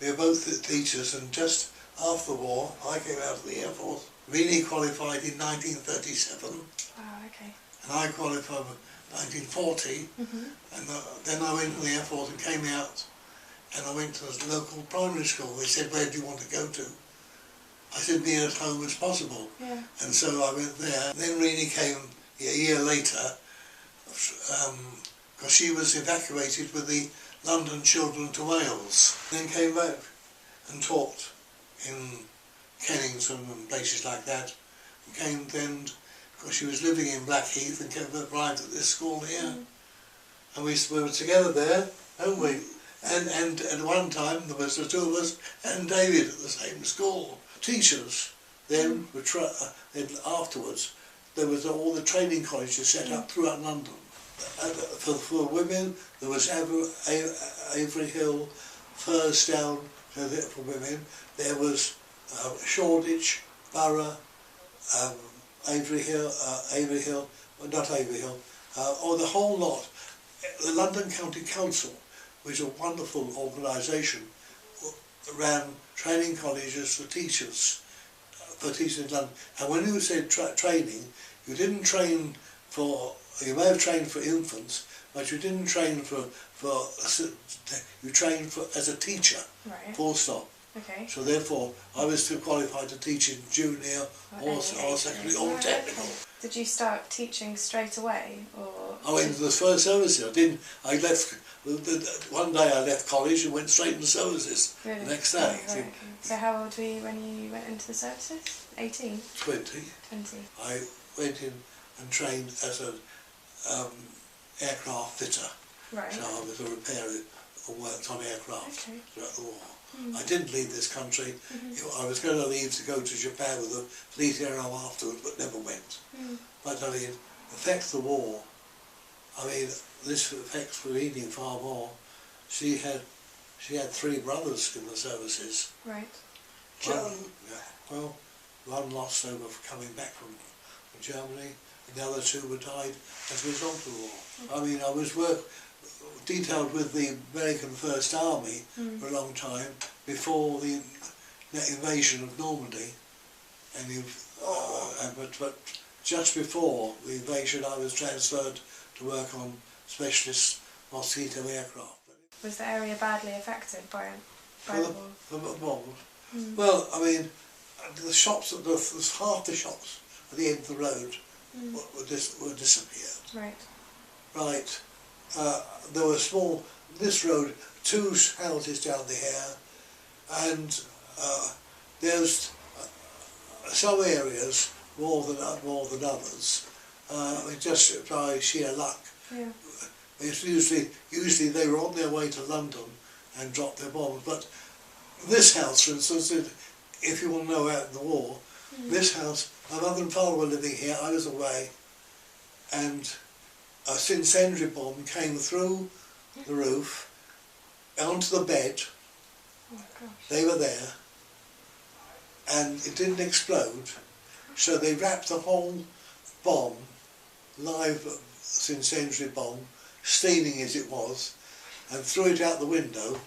We were both teachers, and just after the war, I came out of the Air Force. Reenee qualified in 1937. Oh, okay. And I qualified in 1940. And then I went to the Air Force and came out, and I went to the local primary school. They said, "Where do you want to go to?" I said, "Near as home as possible." Yeah. And so I went there. Then Reenee came a year later, because she was evacuated with the London children to Wales. Then came back and taught in Kennington and places like that. And came then, because she was living in Blackheath, and arrived at this school here. And we were together there, weren't we? And at one time there was the two of us and David at the same school. Teachers. Then, then afterwards, there was all the training colleges set up throughout London. For women, there was Avery Hill, Fursdown for women. There was Shoreditch, Borough, Avery Hill, not Avery Hill, or the whole lot. The London County Council, which is a wonderful organisation, ran training colleges for teachers in London. And when you said training, you didn't train for, you may have trained for infants, but you didn't train you trained as a teacher, right. Full stop. Okay. So therefore, I was still qualified to teach in junior or secondary or technical. Did you start teaching straight away, or? I went into the first services. I left, one day I left college and went straight into services. Really? The next day. Oh, right, okay. So how old were you when you went into the services? 18? 20. 20. I went in and trained as an aircraft fitter. Right. So I was a repairer and worked on aircraft throughout the war. I didn't leave this country. I was going to leave to go to Japan with a fleet aero afterwards, but never went. But I mean, affects the war. I mean, this affects Reenee far more. She had 3 brothers in the services. Right. One lost over coming back from Germany, and the other 2 were died as a result of the war. I mean, I was detailed with the American First Army for a long time before the invasion of Normandy, and but just before the invasion, I was transferred to work on specialist mosquito aircraft. Was the area badly affected by the war? Well, I mean, the shops, half the shops at the end of the road were disappeared. Right. Right. There were this road, 2 houses down the here, and there's some areas more than others, just by sheer luck. Yeah. It's usually they were on their way to London and dropped their bombs, but this house, for instance, if you want to know out in the war, this house, my mother and father were living here, I was away, and a incendiary bomb came through the roof, onto the bed. Oh my gosh. They were there, and it didn't explode, so they wrapped the whole bomb, live incendiary bomb, steaming as it was, and threw it out the window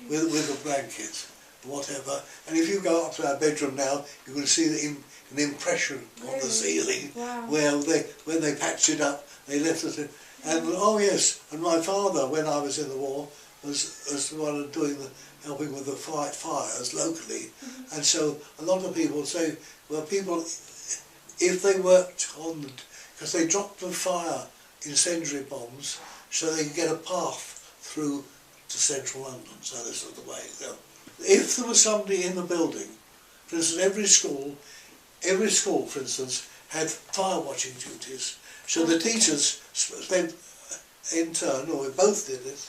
with a blanket, whatever. And if you go up to our bedroom now, you can see an impression on the ceiling. Wow. Where when they patched it up, they left it. And oh yes, and my father, when I was in the war, was the one helping with the fires locally. And so a lot of people say, well, people, if they worked on, because they dropped the fire incendiary bombs, so they could get a path through to central London. So this is the way it goes. If there was somebody in the building, for instance, every school, for instance, had fire watching duties. So the teachers spent in turn, or we both did it,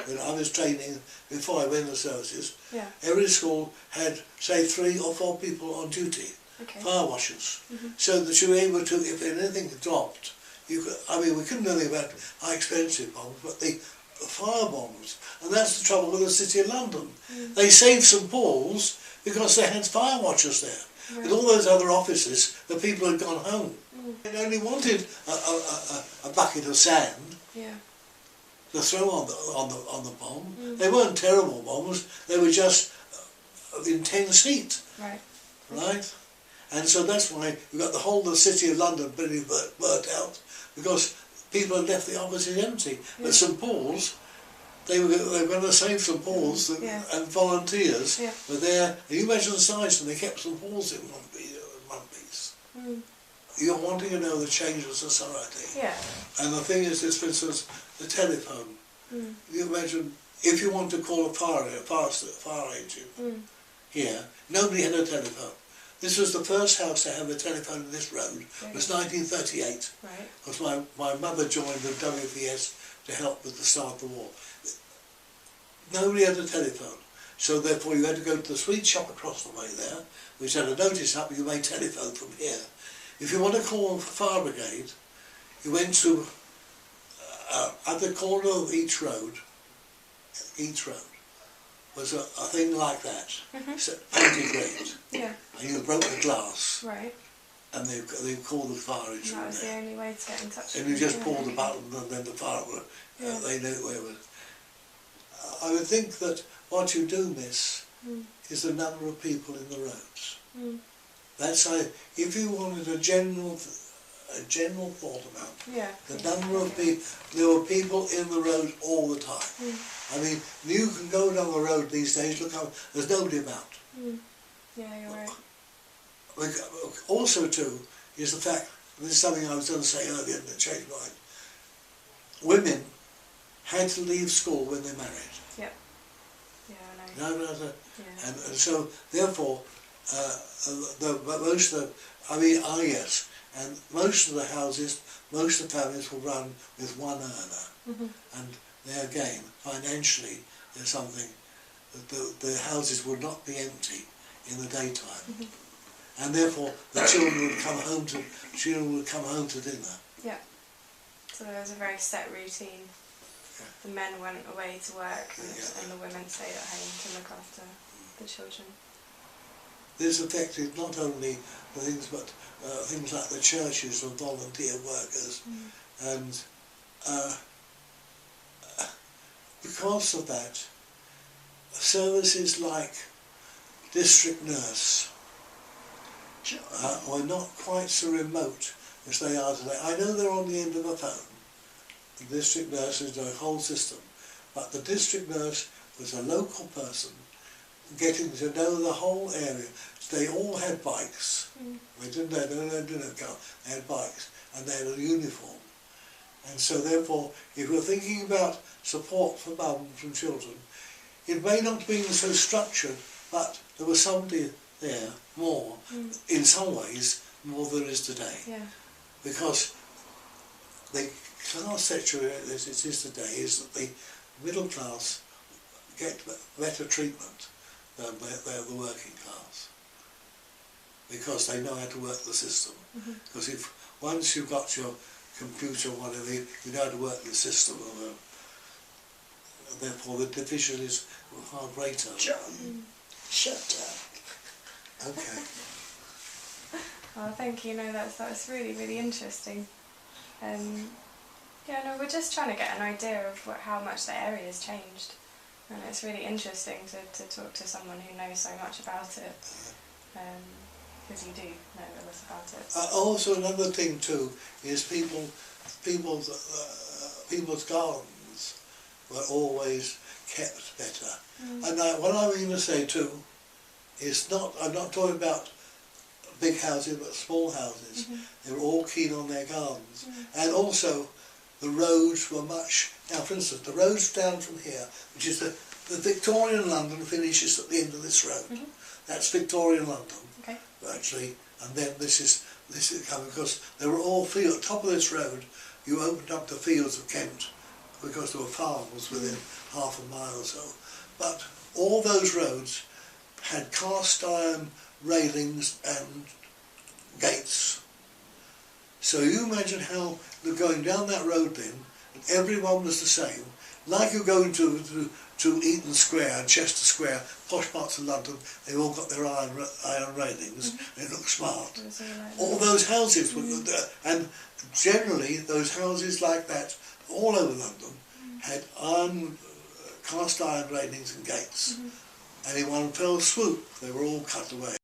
when I was training before I went in the services. Yeah. Every school had, say, 3 or 4 people on duty, fire washers. So that you were able to, if anything dropped, you could, I mean, we couldn't do anything about high expensive bombs, but the fire bombs. And that's the trouble with the City of London. They saved St Paul's because they had fire watchers there. With all those other offices, the people had gone home. They only wanted a bucket of sand. Yeah. to throw on the bomb. They weren't terrible bombs. They were just intense heat. Right. Right. And so that's why you've got the whole of the city of London pretty burnt out, because people had left the offices empty. But St Paul's, they were going to save St Paul's, and volunteers were there. And you imagine the size, and they kept St Paul's in one piece. You're wanting to know the change of society. Yeah. And the thing is, this, for instance, the telephone. You imagine if you want to call a fire agent here, nobody had a telephone. This was the first house to have a telephone in this road. It was 1938. Right. Because my mother joined the WPS to help with the start of the war. Nobody had a telephone. So therefore you had to go to the sweet shop across the way there, which had a notice up, you may telephone from here. If you want to call fire brigade, you went to, at the corner of each road was a thing like that, painted red. Yeah. And you broke the glass. Right. And they called the fire engine. That was the only way to get in touch with and you just pulled the button and then the fire would, they knew where it was. I would think that what you do miss is the number of people in the roads. That's how, if you wanted a general thought about the number of people, there were people in the road all the time. I mean, you can go down the road these days, look how there's nobody about. Yeah, you're right. Also too, is the fact, this is something I was going to say earlier and it changed mine, women had to leave school when they married. Yep. Yeah, I know. And so therefore, most of the, yes, and most of the houses, most of the families will run with one earner. And there again, financially, there's something, that the houses would not be empty in the daytime. And therefore the children would come home to dinner. Yeah. So there was a very set routine. Yeah. The men went away to work and the women stayed at home to look after the children. This affected not only the things, but things like the churches and volunteer workers. And because of that, services like district nurse were not quite so remote as they are today. I know they're on the end of a phone. The district nurse is the whole system, but the district nurse was a local person getting to know the whole area. They all had bikes. They didn't have cars. They had bikes and they had a uniform. And so therefore, if you're thinking about support for mums and children, it may not have been so structured, but there was somebody there more, in some ways, more than there is today. Yeah. Because the class situation as it is today is that the middle class get better treatment than the working class, because they know how to work the system. Because if once you've got your computer or whatever, you know how to work the system, therefore the division is far greater. John, shut up. Okay. Oh, thank you. No, that's really, really interesting. Yeah, no, we're just trying to get an idea of how much the area has changed, and it's really interesting to talk to someone who knows so much about it, because you do know a lot about it. Also, another thing too is people's gardens were always kept better. And what I mean to say too is I'm not talking about big houses, but small houses. They were all keen on their gardens. And also, the roads were much... Now, for instance, the roads down from here, which is the Victorian London finishes at the end of this road. That's Victorian London, actually. And then this is coming, because they were all fields. Top of this road, you opened up the fields of Kent, because there were farms within half a mile or so. But all those roads had cast iron railings and gates. So you imagine how going down that road then, and everyone was the same. Like you go to Eaton Square and Chester Square, posh parts of London, they've all got their iron railings, they look smart. All those houses were, and generally those houses like that all over London had cast iron railings and gates, and in one fell swoop they were all cut away.